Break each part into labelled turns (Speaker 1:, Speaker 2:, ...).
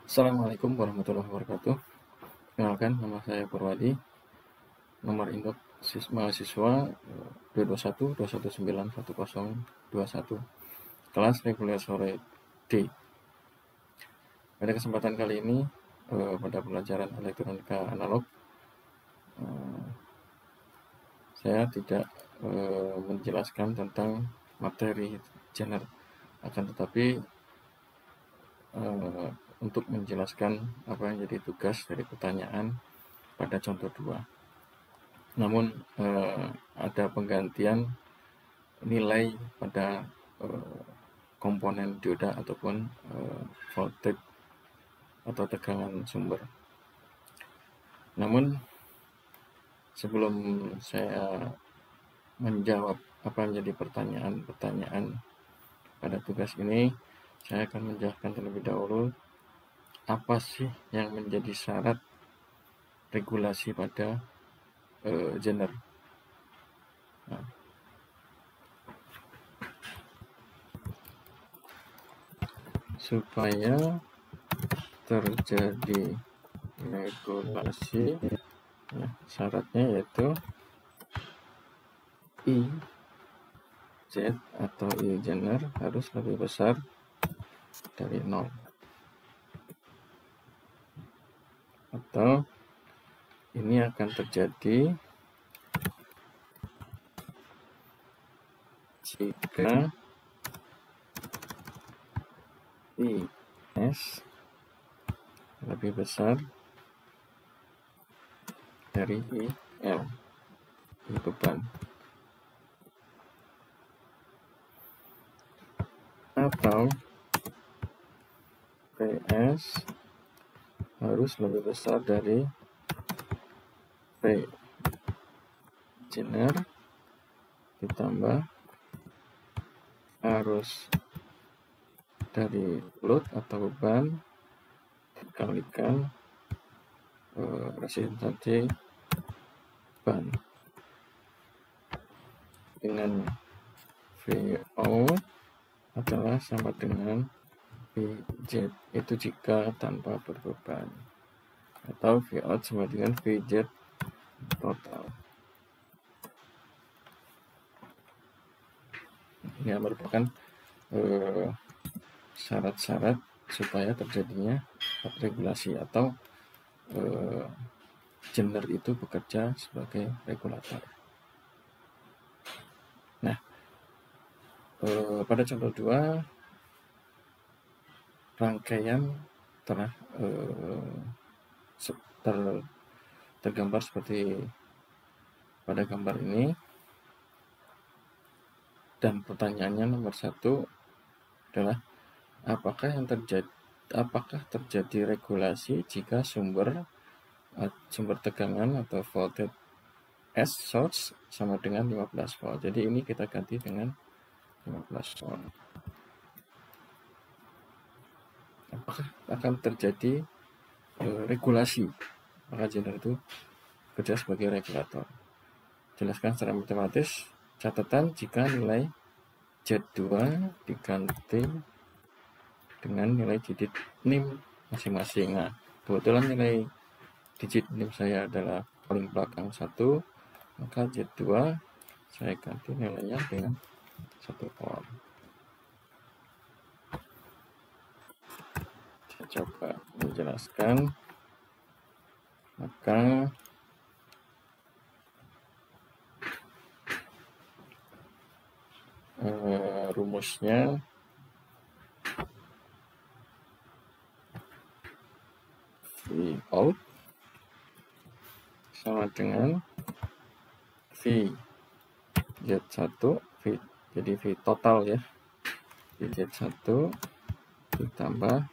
Speaker 1: Assalamualaikum warahmatullahi wabarakatuh. Kenalkan, nama saya Purwadi. Nomor induk mahasiswa 221 2191021. Kelas reguler sore D. Pada kesempatan kali ini, pada pelajaran elektronika analog, saya tidak menjelaskan tentang materi genre, akan tetapi untuk menjelaskan apa yang jadi tugas dari pertanyaan pada contoh 2. Namun ada penggantian nilai pada komponen dioda ataupun voltage atau tegangan sumber. Namun sebelum saya menjawab apa yang menjadi pertanyaan pada tugas ini, saya akan menjelaskan terlebih dahulu apa sih yang menjadi syarat regulasi pada genre. Nah, supaya terjadi regulasi, ya, syaratnya yaitu I Z atau I genre harus lebih besar dari 0, atau ini akan terjadi jika IS lebih besar dari IL, I beban, atau PS harus lebih besar dari V genre ditambah arus dari load atau beban dikalikan resistansi ban, dengan VO adalah sama dengan VZ, itu jika tanpa berbeban, atau Vout sama dengan VZ total. Ini merupakan syarat-syarat supaya terjadinya regulasi atau genre itu bekerja sebagai regulator. Nah, pada contoh 2 rangkaian telah tergambar seperti pada gambar ini, dan pertanyaannya nomor 1 adalah apakah terjadi regulasi jika sumber tegangan atau voltage S source sama dengan 15 volt. Jadi ini kita ganti dengan 15 volt. Apakah akan terjadi regulasi? Maka genre itu kerja sebagai regulator. Jelaskan secara matematis. Catatan jika nilai Z2 diganti dengan nilai digit NIM masing-masing. Nah, kebetulan nilai digit NIM saya adalah paling belakang 1, maka Z2 saya ganti nilainya dengan 1 volt. Saya coba menjelaskan. Maka rumusnya Vout sama dengan V Z1 V, jadi V total ya, V Z1 ditambah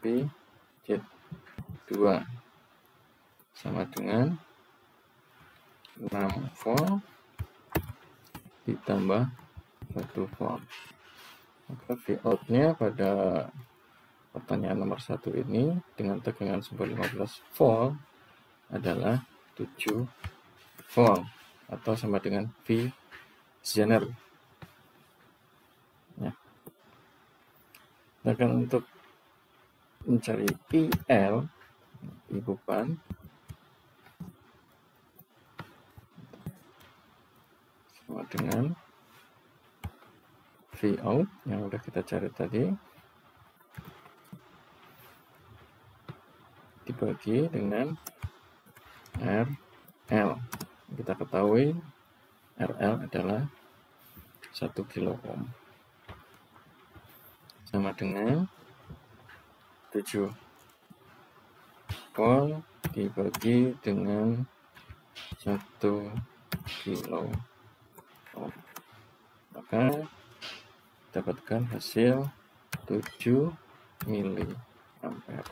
Speaker 1: V Z2 sama dengan 6 volt ditambah 1 volt. Maka Vout-nya pada pertanyaan nomor 1 ini dengan tegangan sumber 15 volt adalah 7 volt atau sama dengan V genre. Ya. Sedangkan untuk mencari IL, I beban, sama dengan V out yang udah kita cari tadi dibagi dengan RL. Kita ketahui RL adalah 1 kilo ohm, sama dengan 7 volt dibagi dengan 1 kilo ohm, maka dapatkan hasil 7 miliampere.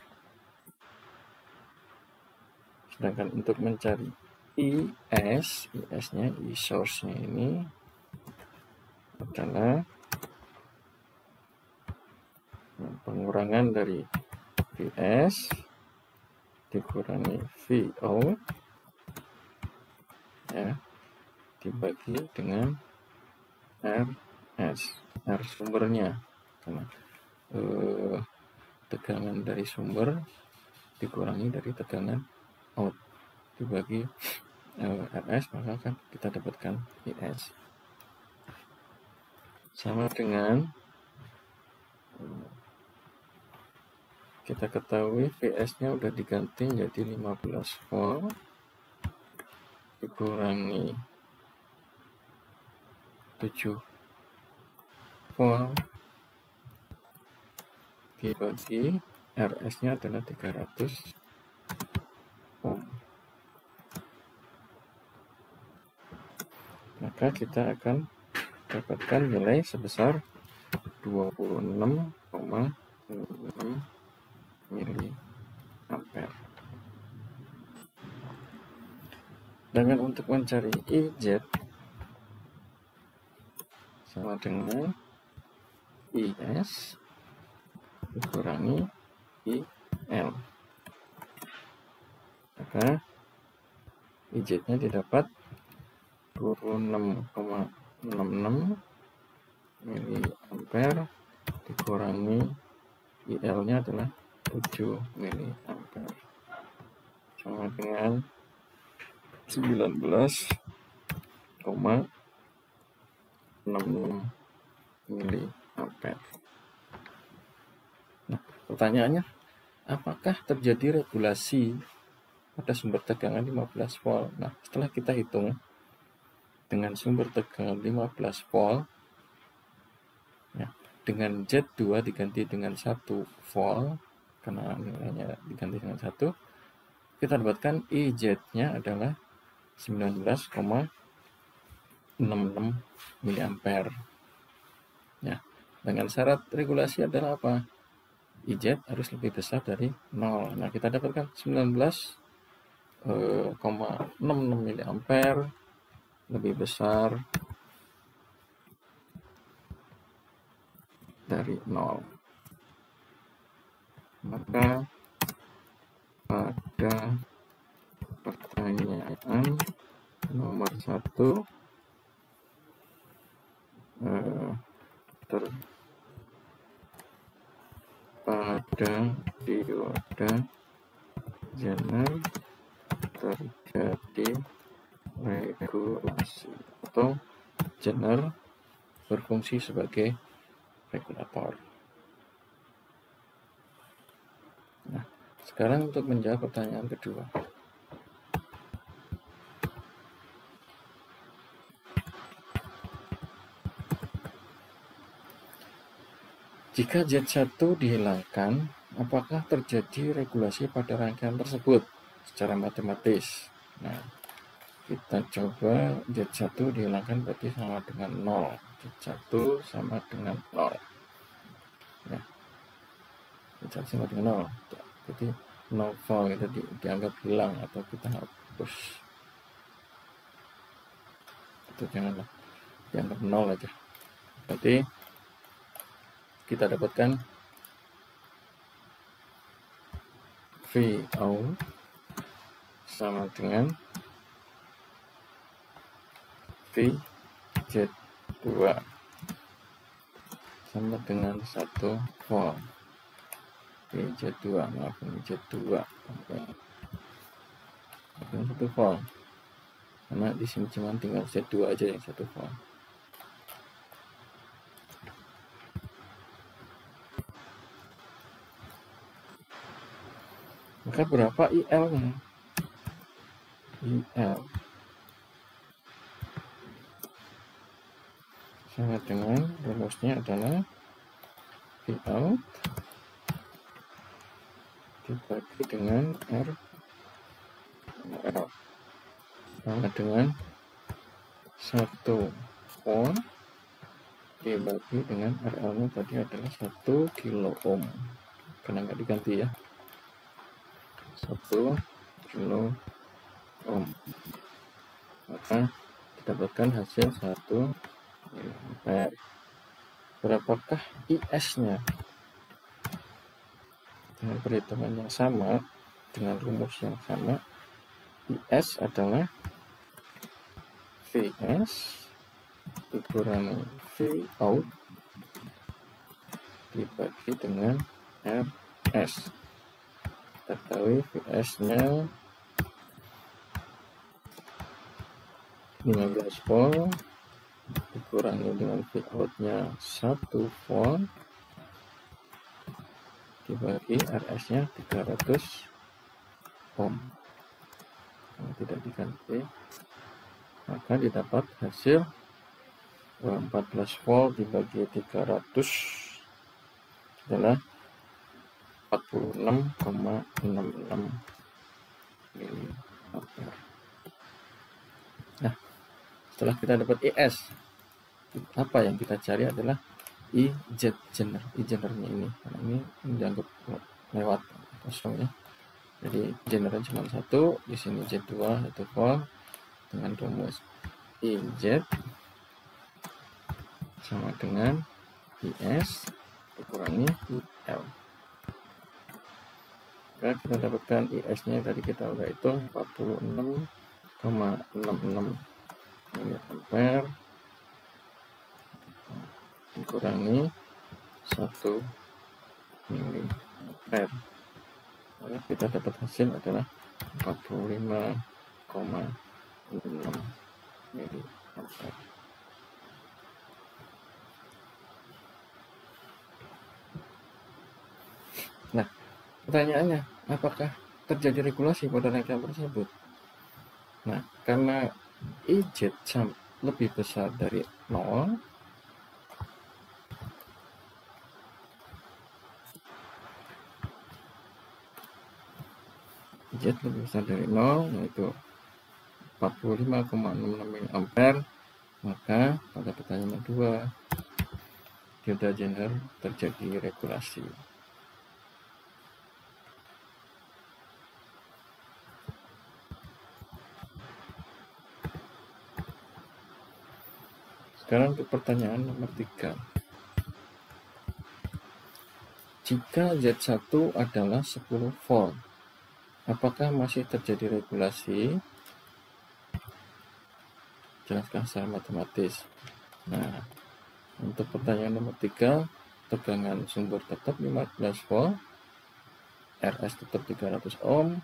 Speaker 1: Sedangkan untuk mencari IS-nya, source-nya ini adalah pengurangan dari VS dikurangi VO ya, dibagi dengan RS, R sumbernya, karena tegangan dari sumber dikurangi dari tegangan out dibagi RS, maka kan kita dapatkan IS sama dengan kita ketahui VS nya udah diganti jadi 15 volt dikurangi 7 volt dibagi RS nya adalah 300 ohm, maka kita akan dapatkan nilai sebesar 26,6 miliampere. Dengan untuk mencari IZ sama dengan IS dikurangi IL, maka IZ-nya didapat 26,66 miliampere dikurangi IL-nya adalah 7 miliampere, sama dengan 19,66 miliampere. Nah, pertanyaannya, apakah terjadi regulasi pada sumber tegangan 15 volt? Nah, setelah kita hitung dengan sumber tegangan 15 volt ya, dengan Z2 diganti dengan 1 volt karena nilainya diganti dengan 1, kita dapatkan IZ-nya adalah 19,66 miliampere. Ya, dengan syarat regulasi adalah apa? IZ harus lebih besar dari 0. Nah, kita dapatkan 19,66 miliampere lebih besar dari 0. Maka pada pertanyaan nomor 1 pada dioda Zener terjadi regulasi atau Zener berfungsi sebagai regulator. Nah, sekarang untuk menjawab pertanyaan kedua. Jika Z1 dihilangkan, apakah terjadi regulasi pada rangkaian tersebut secara matematis? Nah, kita coba Z1 dihilangkan berarti sama dengan 0. Z1 sama dengan 0. Ya. Z1 sama dengan 0. Jadi 0 volt itu dianggap hilang atau kita hapus. Itu janganlah, dianggap 0 aja. Berarti kita dapatkan VO sama dengan VZ2 sama dengan 1 volt. VZ2, maaf ini Z2 dengan 1 volt, karena di sini cuma tinggal Z2 aja yang 1 volt. Maka berapa IL-nya? IL sama dengan rumusnya adalah Vout dibagi dengan RL sama dengan 1 volt dibagi dengan RL-nya tadi adalah 1 kilo ohm, karena nggak diganti ya, 1 kilo ohm, maka didapatkan hasil 1 ampere. Berapakah IS-nya? Dengan perhitungan yang sama, dengan rumus yang sama, IS adalah VS dikurangi Vout dibagi dengan RS. Kita tahu VS-nya 15 volt dikurangi dengan Vout-nya 1 volt dibagi RS-nya 300 ohm. Kalau tidak diganti, maka didapat hasil 14 volt dibagi 300 adalah 46,66 miliampere. Nah, setelah kita dapat IS, apa yang kita cari adalah I-genernya ini, karena ini dianggap lewat kosong ya. Jadi genernya cuma 1, di sini Z2 1 volt dengan rumus IZ sama dengan IS dikurangi IL. Maka kita dapatkan IS-nya tadi kita udah hitung 46,66 miliampere dikurangi 1 miliampere. Maka kita dapat hasil adalah 45,6 miliampere. Nah, pertanyaannya, apakah terjadi regulasi pada rangkaian tersebut? Nah, karena IZ lebih besar dari 0, IZ lebih besar dari 0, yaitu 45,66 miliampere, maka pada pertanyaan kedua, dioda Jenner terjadi regulasi. Sekarang untuk pertanyaan nomor 3. Jika Z1 adalah 10 volt, apakah masih terjadi regulasi? Jelaskan secara matematis. Nah, untuk pertanyaan nomor 3, tegangan sumber tetap 15 volt, RS tetap 300 ohm,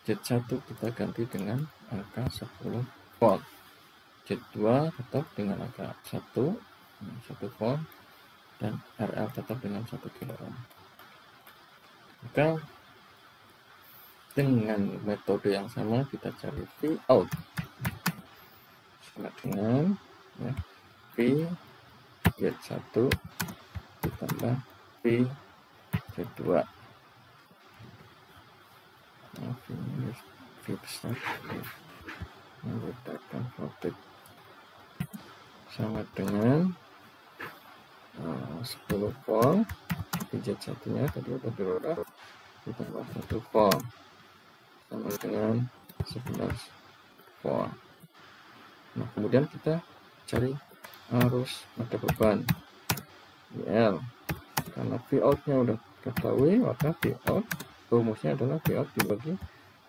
Speaker 1: Z1 kita ganti dengan angka 10 volt, Z2 tetap dengan angka 1 volt, dan RL tetap dengan 1 kilo ohm. Maka dengan metode yang sama kita cari Vout sama dengan ya, V Z1 ditambah V Z2. Ini V besar membedakan voltage sama dengan 10 volt. Z1 nya tadi udah berubah ditambah 1 volt sama dengan 11 volt. Nah, kemudian kita cari arus mata beban IL. Karena Vout nya udah ketahui, maka Vout rumusnya adalah Vout dibagi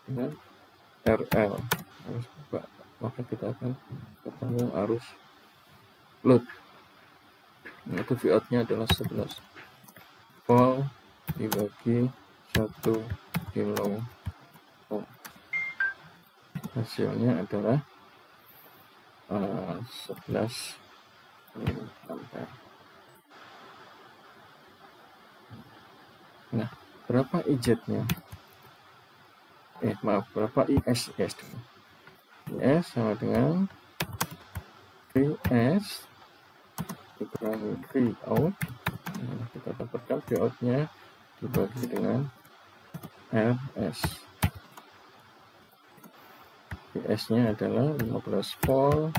Speaker 1: dengan RL, arus beban. Maka kita akan ketemu arus load, yaitu Vout nya adalah 11 volt dibagi 1 kilo ohm. Hasilnya adalah 11 miliampere. Nah, berapa IZ-nya? Berapa IS? IS sama dengan VS dikurangi Vout. Nah, kita dapatkan Vout-nya dibagi dengan RS. VS-nya adalah 15 volt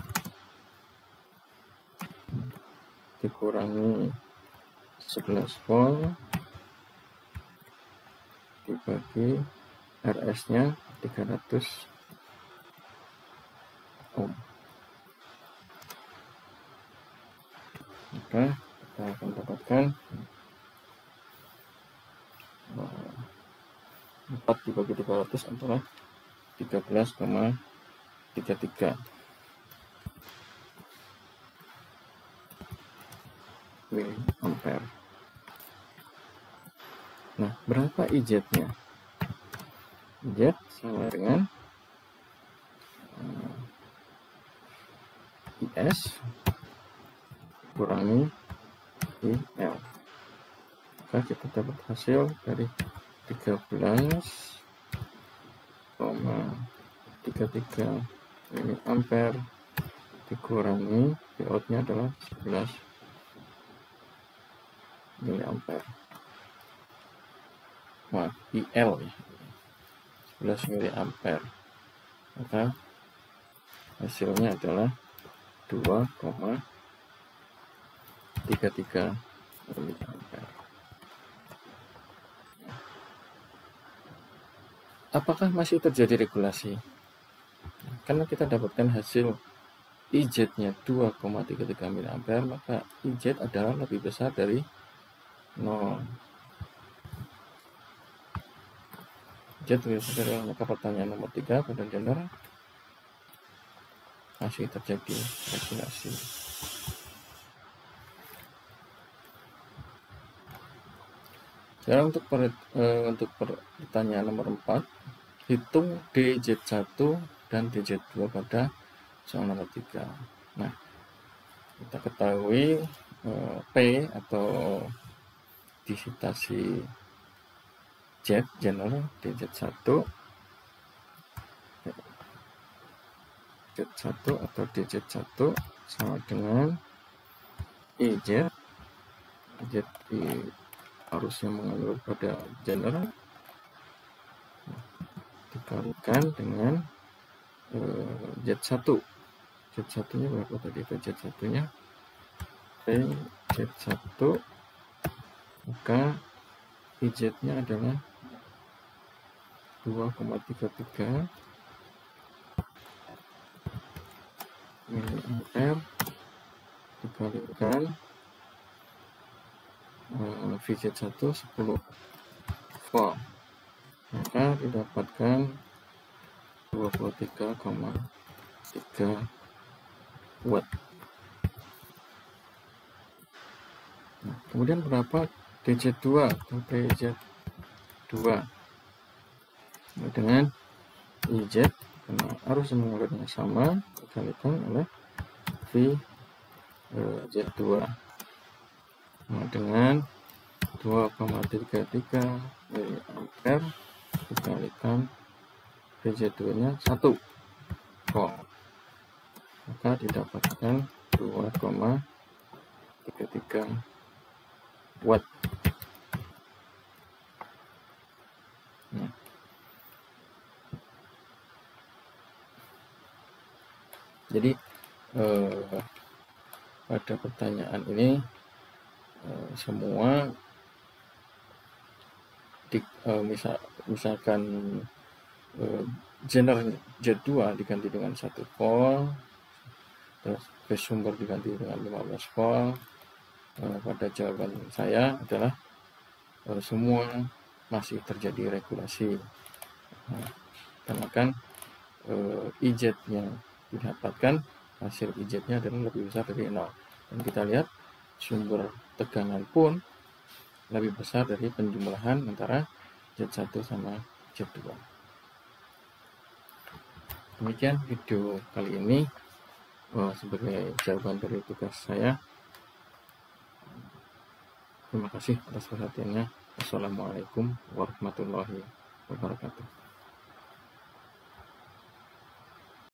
Speaker 1: dikurangi 11 volt dibagi RS-nya 300 ohm. Maka kita akan dapatkan 4 dibagi 300 adalah 13,33 miliampere. Nah, berapa IZ-nya? IZ sama dengan IS kurangi IL. Maka kita dapat hasil dari 13,33 miliampere dikurangi Vout-nya adalah 11 miliampere. IL ya, 11 miliampere. Maka hasilnya adalah 2,33 miliampere. Apakah masih terjadi regulasi? Karena kita dapatkan hasil IZ-nya 2,33 miliampere, maka IZ adalah lebih besar dari 0. IZ lebih besar dari 0, maka pertanyaan nomor 3 pada genre masih terjadi regulasi. Sekarang untuk pertanyaan nomor 4, hitung DZ1 dan DZ2 pada soal nomor 3. Nah, kita ketahui P atau disitasi Z, genre DZ1 atau DZ1 sama dengan IZ. IZ harusnya mengalir pada genre dikalikan dengan Z1. Z1-nya berapa tadi? Z1-nya Z1, maka IZ-nya adalah 2,33 miliampere dikalikan VZ1 10 volt, maka didapatkan 23,3 watt. Nah, kemudian berapa DZ2 atau DZ2? Dengan IZ, karena arus mengalirnya sama, dikalikan oleh VZ2 dengan 2,33 miliampere dikalikan VZ2-nya 1 volt, maka didapatkan 2,33 watt. Nah, jadi pada pertanyaan ini semua misalkan genre Z2 diganti dengan 1 volt, terus ke sumber diganti dengan 15 volt. Pada jawaban saya adalah semua masih terjadi regulasi. Karena kan IZ-nya didapatkan, hasil IZ-nya adalah lebih besar dari 0. Dan kita lihat sumber tegangan pun lebih besar dari penjumlahan antara Z1 sama Z2. Demikian video kali ini sebagai jawaban dari tugas saya. Terima kasih atas perhatiannya. Wassalamualaikum warahmatullahi wabarakatuh.